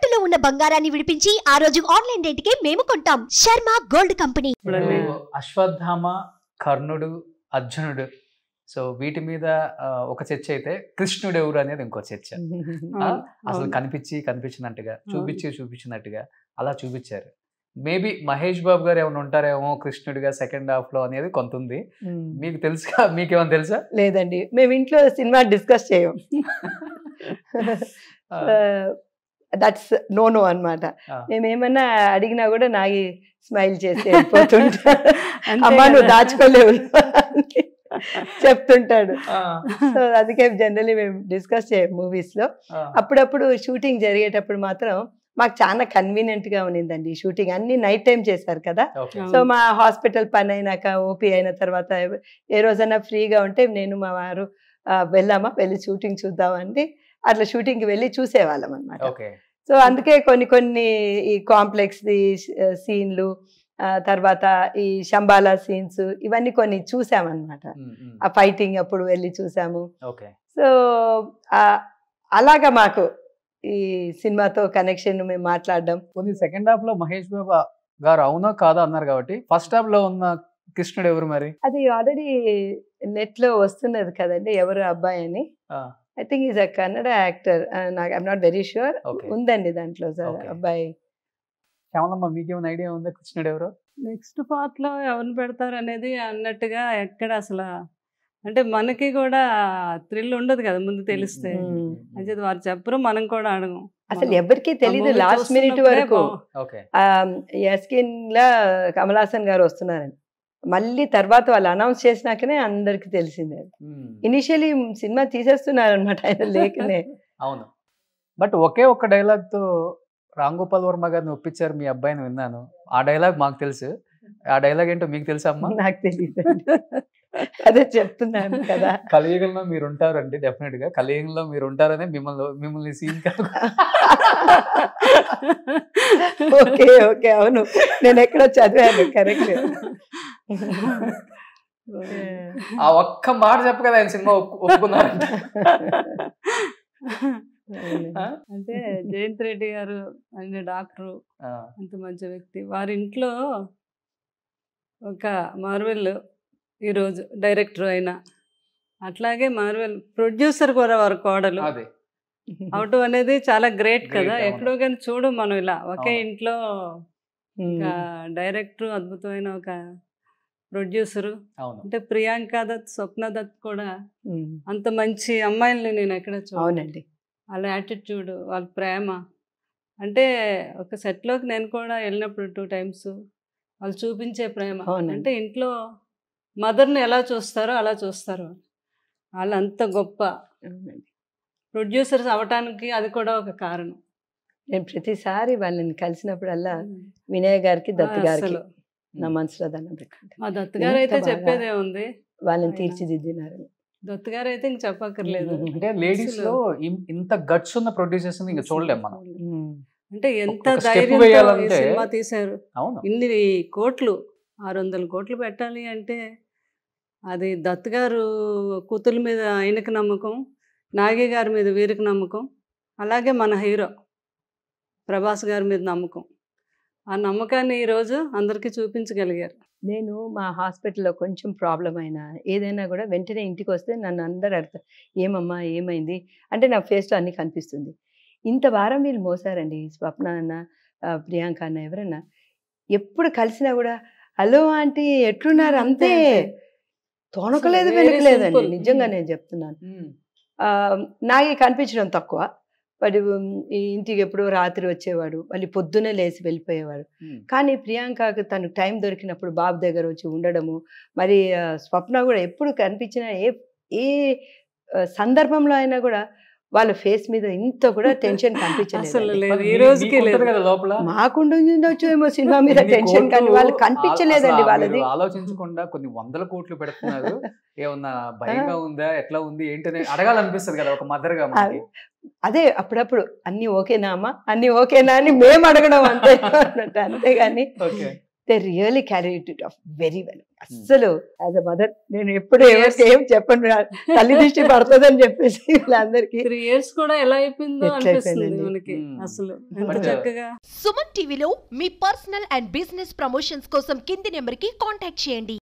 తాకట్టులో ఉన్న బంగారాన్ని విడిపించి ఆ రోజు ఆన్లైన్ రేటుకే మేము కొంటాం. Sharma gold company. అశ్వత్థామ, కర్ణుడు, అర్జునుడు, సో వీటి మీద ఒక చర్చ అయితే కృష్ణుడు ఎవరు అనేది ఇంకో చర్చ. అసలు కనిపించినట్టుగా చూపించినట్టుగా అలా చూపించారు. మేబీ మహేష్ బాబు గారు ఏమైనా ఉంటారేమో కృష్ణుడిగా సెకండ్ హాఫ్ లో అనేది కొంత ఉంది. మీకు తెలుసా? మీకేమైనా తెలుసా? లేదండి, మేము ఇంట్లో సినిమా డిస్కస్ చేయం. దట్స్ నో అన్నమాట. మేమేమన్నా అడిగినా కూడా నాగి స్మైల్ చేసి వెళ్ళిపోతుంటా. అమ్మా నువ్వు దాచుకోలేవు చెప్తుంటాడు. సో అందుకే జనరలీ మేము డిస్కస్ చేయం మూవీస్ లో. అప్పుడప్పుడు షూటింగ్ జరిగేటప్పుడు మాత్రం మాకు చాలా కన్వీనియంట్ గా ఉన్నిందండి. షూటింగ్ అన్ని నైట్ టైం చేశారు కదా. సో మా హాస్పిటల్ పని అయినాక ఓపీ అయిన తర్వాత ఏ రోజైనా ఫ్రీగా ఉంటే నేను మా వారు వెళ్ళి షూటింగ్ చూద్దామండి, అట్లా షూటింగ్కి వెళ్ళి చూసేవాళ్ళం అనమాట. సో అందుకే కొన్ని ఈ కాంప్లెక్స్ సీన్లు, తర్వాత ఈ శంబాలా సీన్స్ ఇవన్నీ కొన్ని చూసామన్నమాట. ఆ ఫైటింగ్ అప్పుడు వెళ్ళి చూసాము. సో అలాగా మాకు ఈ సినిమాతో కనెక్షన్ మేము మాట్లాడడం. కొన్ని సెకండ్ హాఫ్ లో మహేష్ బాబు గారు అవునో కాదో అన్నారు కాబట్టి ఫస్ట్ హాఫ్ లో ఉన్న కృష్ణుడు ఎవరు మరి? అది ఆల్రెడీ నెట్ లో వస్తున్నది కదండి, ఎవరు అబ్బాయి అని. I think is a Kannada actor, నాకు ఐఎమ్ నాట్ వెరీ ష్యూర్. ఉందండి దాంట్లో సార్ అబ్బాయి. శ్యామలమ్మ, మీకేమైనా ఐడియా ఉందా కృష్ణుడు ఎవరు? నెక్స్ట్ పార్ట్ లో ఎవరిని పెడతారు అనేది అన్నట్టుగా ఎక్కడ అసలు అంటే మనకి కూడా థ్రిల్ ఉండదు కదా ముందు తెలిస్తే. అంటే వారు చెప్పరు, మనం కూడా అడగం. అసలు ఎవరికి తెలీదు లాస్ట్ మినిట్ వరకు. యస్కిన్ లా కమల్ హాసన్ గారు వస్తున్నారని మళ్ళీ తర్వాత వాళ్ళు అనౌన్స్ చేసినాకనే అందరికి తెలిసింది. ఇనిషియలీ సినిమా తీసేస్తున్నారు అనమాట ఆయన లేకనే. అవును, బట్ ఒకే ఒక్క డైలాగ్ తో రామ్ గోపాల్ వర్మ గారిని ఒప్పించారు మీ అబ్బాయిని విన్నాను. ఆ డైలాగ్ మాకు తెలుసు, ఆ డైలాగ్ ఏంటో మీకు తెలుసా అమ్మా? నాకు తెలియదు, అదే చెప్తున్నాను కదా. కలియుగంలో మీరు ఉంటారండి, డెఫినెట్ గా కలియుగంలో మీరు ఉంటారనే మిమ్మల్ని సీన్. ఓకే ఓకే, అవును, నేను ఎక్కడో చదివాను, కరెక్ట్. ఆ ఒక్క మాట చెప్ప కదా ఆయన సినిమా ఒప్పుకున్నారంట. అంటే జయంత్ రెడ్డి గారు ఆయన డాక్టరు, అంత మంచి వ్యక్తి. వారి ఇంట్లో ఒక మార్వెల్ ఈరోజు డైరెక్టర్ అయినా, అట్లాగే మార్వెల్ ప్రొడ్యూసర్ కూడా వారి కోడలు అవటం అనేది చాలా గ్రేట్ కదా. ఎక్కడో కానీ చూడు మనం ఇలా ఒకే ఇంట్లో ఒక డైరెక్టర్, అద్భుతమైన ఒక ప్రొడ్యూసరు. అంటే ప్రియాంక దత్, స్వప్న దత్ కూడా అంత మంచి అమ్మాయిల్ని నేను ఎక్కడ చూడండి. వాళ్ళ యాటిట్యూడ్, వాళ్ళ ప్రేమ, అంటే ఒక సెట్లోకి నేను కూడా వెళ్ళినప్పుడు 2 times వాళ్ళు చూపించే ప్రేమ, అంటే ఇంట్లో మదర్ని ఎలా చూస్తారో అలా చూస్తారు వాళ్ళు. అంత గొప్ప ప్రొడ్యూసర్స్ అవటానికి అది కూడా ఒక కారణం. నేను ప్రతిసారి వాళ్ళని కలిసినప్పుడల్లా వినయ్ గారికి, దత్ గారికి నా మనసులో దండం పెట్టుకుంటాను. మా దత్ గారు అయితే చెప్పేదే ఉంది, వాళ్ళని తీర్చిదిద్దినారు. దత్ గారు అయితే ఇంక చెప్పక్కర్లేదు. అంటే లేడీస్ లో ఇంత గట్స్ ఉన్న ప్రొడ్యూసర్స్ ఇంకా చూడలేం మనం. అంటే ఎంత ధైర్యం సినిమా తీశారు. ఇన్ని కోట్లు, 600 కోట్లు పెట్టాలి అంటే అది దత్ గారు కూతురు మీద ఆయనకు నమ్మకం, నాగి గారి మీద వీరికి నమ్మకం, అలాగే మన హీరో ప్రభాస్ గారి మీద నమ్మకం. ఆ నమ్మకాన్ని ఈరోజు అందరికీ చూపించగలిగారు. నేను మా హాస్పిటల్లో కొంచెం ప్రాబ్లం అయినా ఏదైనా కూడా వెంటనే ఇంటికి వస్తే నన్ను అందరు అడుగుతారు, ఏమమ్మా ఏమైంది అంటే నా ఫేస్లో అన్నీ కనిపిస్తుంది. ఇంత వారం వీళ్ళు మోసారండి, స్వప్న అన్న, ప్రియాంక అన్న, ఎవరన్నా ఎప్పుడు కలిసినా కూడా హలో ఆంటీ ఎట్లున్నారు అంతే, తోనకలేదు వెనకలేదండి. నిజంగా నేను చెప్తున్నాను. నాకే కనిపించడం తక్కువ. వాడు ఇంటికి ఎప్పుడో రాత్రి వచ్చేవాడు, మళ్ళీ పొద్దునే లేచి వెళ్ళిపోయేవాడు. కానీ ప్రియాంకకు తను టైం దొరికినప్పుడు బాబు దగ్గర వచ్చి ఉండడము, మరి స్వప్న కూడా ఎప్పుడు కనిపించినా ఏ సందర్భంలో అయినా కూడా వాళ్ళ ఫేస్ మీద ఇంత కూడా టెన్షన్ కనిపించలేదు. మాకుండొచ్చు ఏమో సినిమా మీద టెన్షన్, కానీ వాళ్ళు కనిపించలేదండి. వాళ్ళది ఆలోచించకుండా కొన్ని 100 కోట్లు పెడుతున్నారు, ఏమన్నా భయంగా ఉందా, ఎట్లా ఉంది ఏంటనే అడగాలనిపిస్తుంది కదా ఒక మదర్ గా. అదే అప్పుడప్పుడు అన్ని ఓకేనా అమ్మా, అన్ని ఓకేనా అని మేము అడగడం అంతే అన్నట్టు, అంతేగాని they really carried it of very well. అస్సలు యాజ్ అ మదర్ నేను ఎప్పుడు ఎవరికి ఏం చెప్పను, తల్లి దృష్టి పడుతుందని చెప్పేసి వీళ్ళందరికీ 3 years కూడా ఎలా అయిపోయిందో ఎట్లా అనిపిస్తుంది అయిపోయిందండి. మనకి. అసలు ఎంత But, చక్కగా. సుమన్ టీవీలో మీ పర్సనల్ అండ్ బిజినెస్ ప్రమోషన్స్ కోసం కింది నెంబర్కి కాంటాక్ట్ చేయండి.